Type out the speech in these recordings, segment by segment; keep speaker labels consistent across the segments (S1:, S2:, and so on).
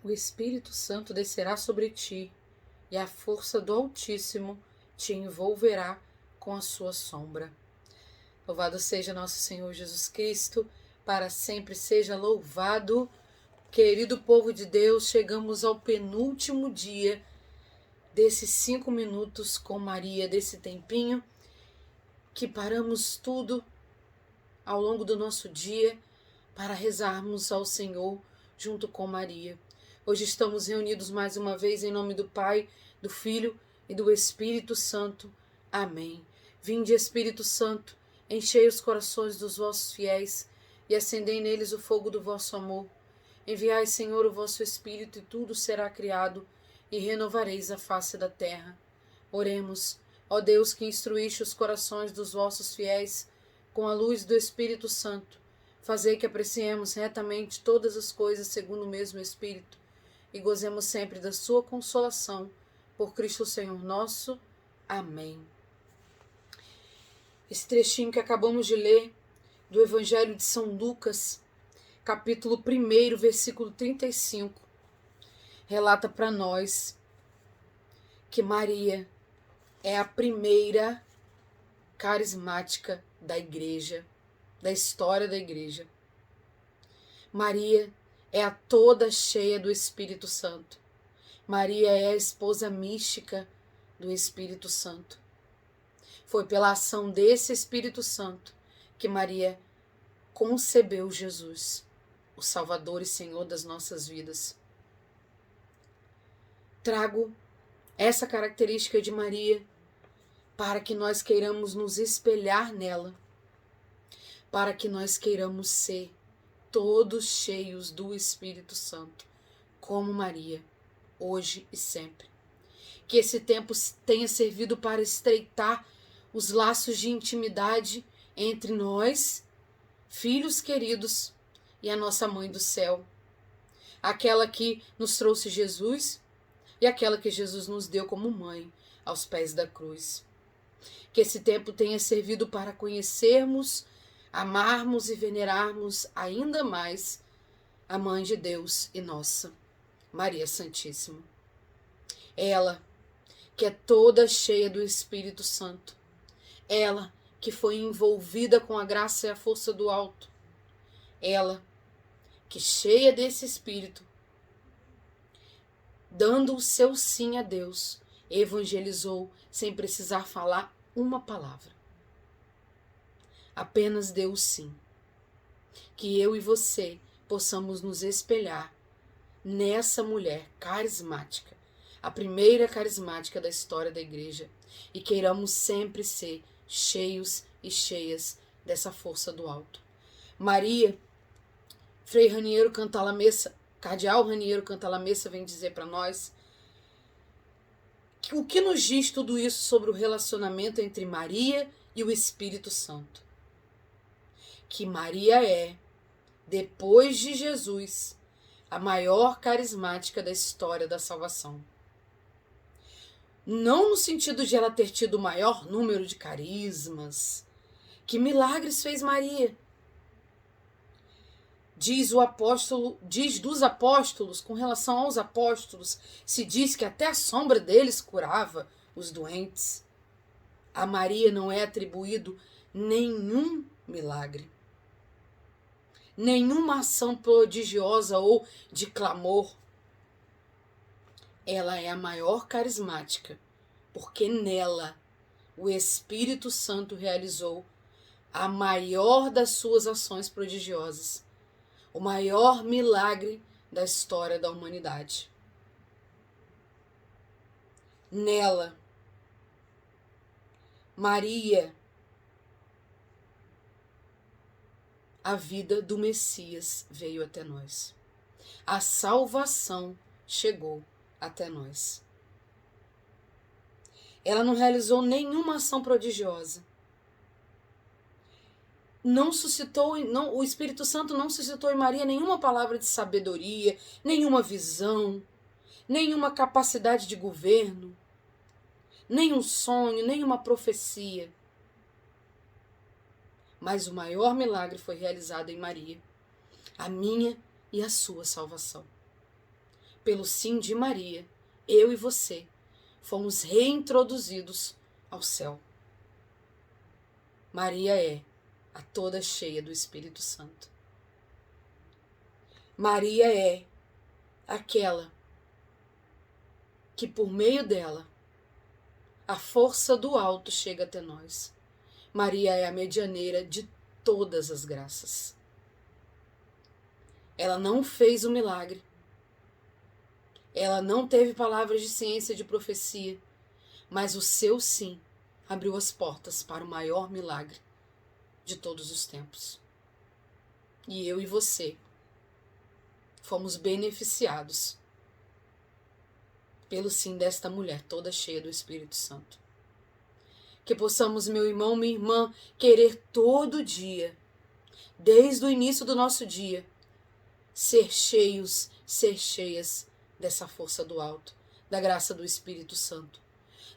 S1: O Espírito Santo descerá sobre ti, e a força do Altíssimo te envolverá com a sua sombra. Louvado seja nosso Senhor Jesus Cristo, para sempre seja louvado. Querido povo de Deus, chegamos ao penúltimo dia desses 5 minutos com Maria, desse tempinho que paramos tudo ao longo do nosso dia para rezarmos ao Senhor junto com Maria. Hoje estamos reunidos mais uma vez em nome do Pai, do Filho e do Espírito Santo. Amém. Vinde, Espírito Santo, enchei os corações dos vossos fiéis e acendei neles o fogo do vosso amor. Enviai, Senhor, o vosso Espírito e tudo será criado e renovareis a face da terra. Oremos, ó Deus, que instruíste os corações dos vossos fiéis com a luz do Espírito Santo. Fazei que apreciemos retamente todas as coisas segundo o mesmo Espírito e gozemos sempre da sua consolação. Por Cristo Senhor nosso. Amém. Esse trechinho que acabamos de ler do Evangelho de São Lucas, capítulo 1, versículo 35, relata para nós que Maria é a primeira carismática da igreja, da história da igreja. Maria é a toda cheia do Espírito Santo. Maria é a esposa mística do Espírito Santo. Foi pela ação desse Espírito Santo que Maria concebeu Jesus, o Salvador e Senhor das nossas vidas. Trago essa característica de Maria para que nós queiramos nos espelhar nela, para que nós queiramos ser todos cheios do Espírito Santo, como Maria, hoje e sempre. Que esse tempo tenha servido para estreitar os laços de intimidade entre nós, filhos queridos, e a nossa Mãe do Céu, aquela que nos trouxe Jesus e aquela que Jesus nos deu como mãe aos pés da cruz. Que esse tempo tenha servido para conhecermos, amarmos e venerarmos ainda mais a Mãe de Deus e nossa, Maria Santíssima. Ela, que é toda cheia do Espírito Santo. Ela, que foi envolvida com a graça e a força do alto. Ela, que cheia desse Espírito, dando o seu sim a Deus, evangelizou sem precisar falar uma palavra. Apenas deu o sim. Que eu e você possamos nos espelhar nessa mulher carismática, a primeira carismática da história da igreja, e queiramos sempre ser cheios e cheias dessa força do alto. Maria, Frei Raniero Cantalamessa, Cardeal Raniero Cantalamessa vem dizer para nós que o que nos diz tudo isso sobre o relacionamento entre Maria e o Espírito Santo. Que Maria é, depois de Jesus, a maior carismática da história da salvação. Não no sentido de ela ter tido o maior número de carismas. Que milagres fez Maria? Diz dos apóstolos, com relação aos apóstolos, se diz que até a sombra deles curava os doentes. A Maria não é atribuído nenhum milagre, nenhuma ação prodigiosa ou de clamor. Ela é a maior carismática, porque nela o Espírito Santo realizou a maior das suas ações prodigiosas, o maior milagre da história da humanidade. Nela, Maria, a vida do Messias veio até nós. A salvação chegou até nós. Ela não realizou nenhuma ação prodigiosa. O Espírito Santo não suscitou em Maria nenhuma palavra de sabedoria, nenhuma visão, nenhuma capacidade de governo, nenhum sonho, nenhuma profecia. mas o maior milagre foi realizado em Maria, a minha e a sua salvação. Pelo sim de Maria, eu e você fomos reintroduzidos ao céu. Maria é a toda cheia do Espírito Santo. Maria é aquela que por meio dela a força do alto chega até nós. Maria é a medianeira de todas as graças. Ela não fez o milagre. Ela não teve palavras de ciência, de profecia, mas o seu sim abriu as portas para o maior milagre de todos os tempos. E eu e você fomos beneficiados pelo sim desta mulher toda cheia do Espírito Santo. Que possamos, meu irmão, minha irmã, querer todo dia, desde o início do nosso dia, ser cheios, ser cheias dessa força do alto, da graça do Espírito Santo.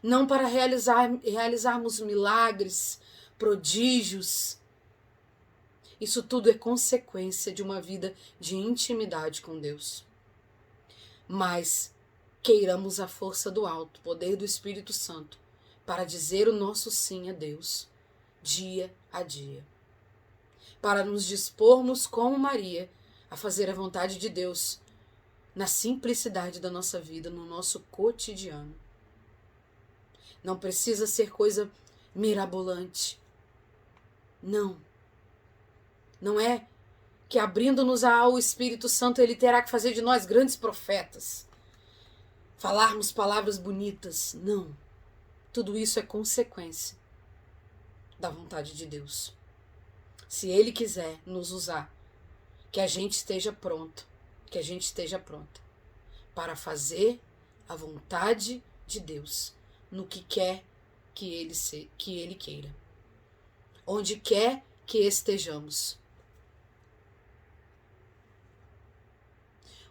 S1: Não para realizarmos milagres, prodígios. Isso tudo é consequência de uma vida de intimidade com Deus. Mas queiramos a força do alto, poder do Espírito Santo, para dizer o nosso sim a Deus, dia a dia. Para nos dispormos como Maria a fazer a vontade de Deus na simplicidade da nossa vida, no nosso cotidiano. Não precisa ser coisa mirabolante. Não. Não é que abrindo-nos ao Espírito Santo ele terá que fazer de nós grandes profetas. Falarmos palavras bonitas. Não. Tudo isso é consequência da vontade de Deus. Se Ele quiser nos usar, que a gente esteja pronto, que a gente esteja pronta para fazer a vontade de Deus no que quer que Ele queira. Onde quer que estejamos.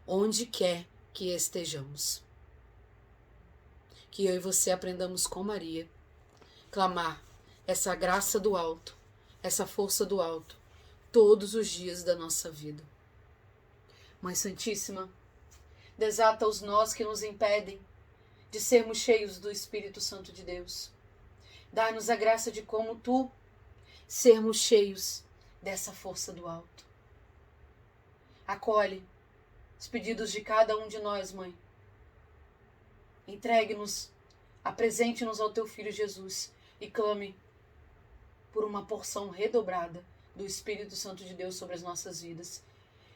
S1: Onde quer que estejamos. Que eu e você aprendamos com Maria, clamar essa graça do alto, essa força do alto, todos os dias da nossa vida. Mãe Santíssima, desata os nós que nos impedem de sermos cheios do Espírito Santo de Deus. Dá-nos a graça de, como Tu, sermos cheios dessa força do alto. Acolhe os pedidos de cada um de nós, Mãe. Entregue-nos, apresente-nos ao Teu Filho Jesus e clame por uma porção redobrada do Espírito Santo de Deus sobre as nossas vidas.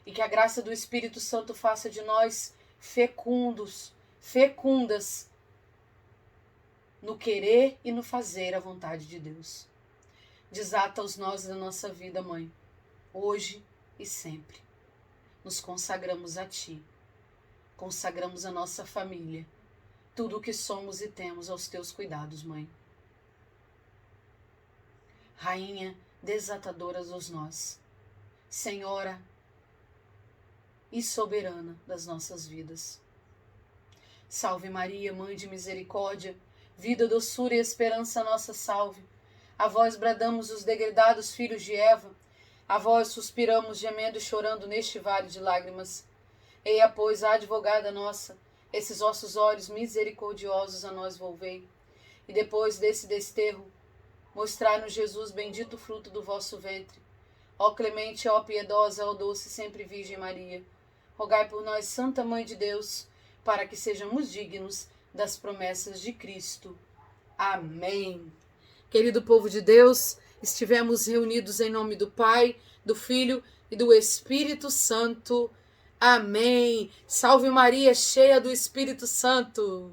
S1: E que a graça do Espírito Santo faça de nós fecundas no querer e no fazer a vontade de Deus. Desata os nós da nossa vida, Mãe, hoje e sempre. Nos consagramos a Ti, consagramos a nossa família, tudo o que somos e temos aos Teus cuidados, Mãe. Rainha desatadora dos nós, Senhora e soberana das nossas vidas. Salve Maria, Mãe de misericórdia, vida, doçura e esperança nossa salve. A vós bradamos os degredados filhos de Eva, a vós suspiramos gemendo e chorando neste vale de lágrimas. Eia, pois, a advogada nossa, esses vossos olhos misericordiosos a nós volvei, e depois desse desterro, mostrai-nos Jesus, bendito fruto do vosso ventre. Ó clemente, ó piedosa, ó doce sempre Virgem Maria, rogai por nós, Santa Mãe de Deus, para que sejamos dignos das promessas de Cristo. Amém. Querido povo de Deus, estivemos reunidos em nome do Pai, do Filho e do Espírito Santo. Amém. Salve Maria, cheia do Espírito Santo.